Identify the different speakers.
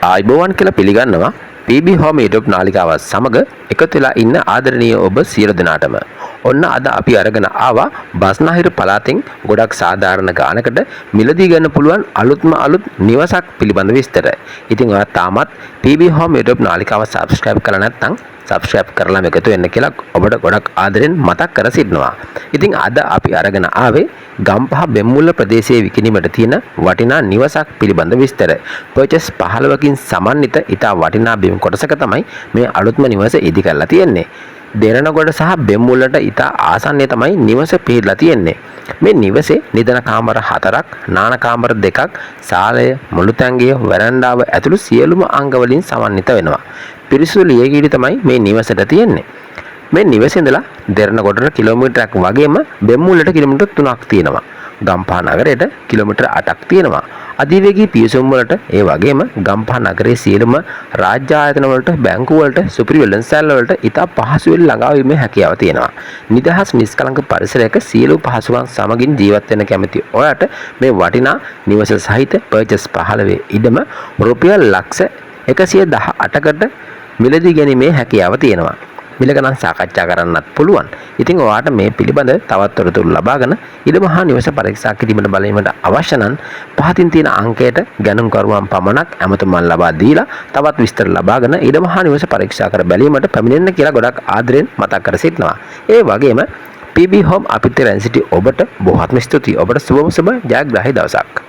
Speaker 1: ආයිබෝවන් කියලා පිළිගන්නවා PB Home YouTube නාලිකාවත් සමග එකතු වෙලා ඉන්න ආදරණීය ඔබ සියලු දෙනාටම. ඔන්න අද අපි අරගෙන ආවා බස්නාහිර පළාතෙන් ගොඩක් සාධාරණ ගානකට මිලදී ගන්න පුළුවන් අලුත්ම අලුත් නිවසක් පිළිබඳ විස්තර. ඉතින් ඔයා තාමත් PB Home YouTube නාලිකාව subscribe කරලා නැත්නම් subscribe කරලා එකතු වෙන්න කියලා ඔබට ගොඩක් ආදරෙන් මතක් කර සිටිනවා. ඉතින් අද අපි අරගෙන ආවේ ගම්පහ බෙම්මුල්ල ප්‍රදේශයේ විකිණීමට තියෙන වටිනා නිවසක් පිළිබඳ විස්තර. පර්චේස් 15කින් සමන්විත ඉතා වටිනා බිම් කොටසක තමයි මේ අලුත්ම නිවස ඉදි කරලා තියෙන්නේ. දෙරණගොඩ සහ බෙම්මුල්ලට ඉතා ආසන්නයේ තමයි නිවස පිහිටලා තියෙන්නේ. මේ නිවසේ නිදන කාමර 4ක්, නාන කාමර 2ක්, සාලය, මුළුතැන්ගිය, වරණ්ඩාව ඇතුළු සියලුම අංග වලින් සමන්විත වෙනවා. පිරිසුදු ලියකියවි තමයි මේ නිවසට තියෙන්නේ. මේ නිවසේ ඉඳලා දෙරණගොඩට කිලෝමීටරයක් වගේම බෙම්මුල්ලට කිලෝමීටර් 3ක් තියෙනවා. ගම්පහ නගරයට කිලෝමීටර් 8ක් තියෙනවා. අධිවේගී පියසුම් වලට ඒ වගේම ගම්පහ නගරයේ සියලුම රාජ්‍ය ආයතන වලට, බැංකු වලට, සුපිරි වෙළඳසැල් වලට ඉතා පහසුවෙන් ළඟා වීමේ හැකියාව තියෙනවා. නිදහස් නිස්කලංක පරිසරයක සියලු පහසුකම් සමගින් ජීවත් වෙන්න කැමති ඔයාට මේ වටිනා නිවස සහිත පර්චේස් 15 ඉඩම රුපියල් ලක්ෂ 118කට මිලදී ගැනීමේ හැකියාව තියෙනවා. මිල ගණන් සාකච්ඡා කරන්නත් පුළුවන්. ඉතින් ඔයාට මේ පිළිබඳ තවත් තොරතුරු ලබාගෙන ඉඩම හා නිවස පරීක්ෂා කිරීමට බලීමට අවශ්‍ය නම් පහතින් තියෙන අංකයට ගැනුම් කරුවන් පමණක් ඇමතුමක් ලබා දීලා තවත් විස්තර ලබාගෙන ඉඩම හා නිවස පරීක්ෂා කර බැලීමට පැමිණෙන්න කියලා ගොඩක් ආදරෙන් මතක් කර සිටිනවා. ඒ වගේම PB Home අපිට රැන් සිටි ඔබට බොහොත්ම ස්තුතියි. ඔබට සුබ ජයග්‍රාහී දවසක්.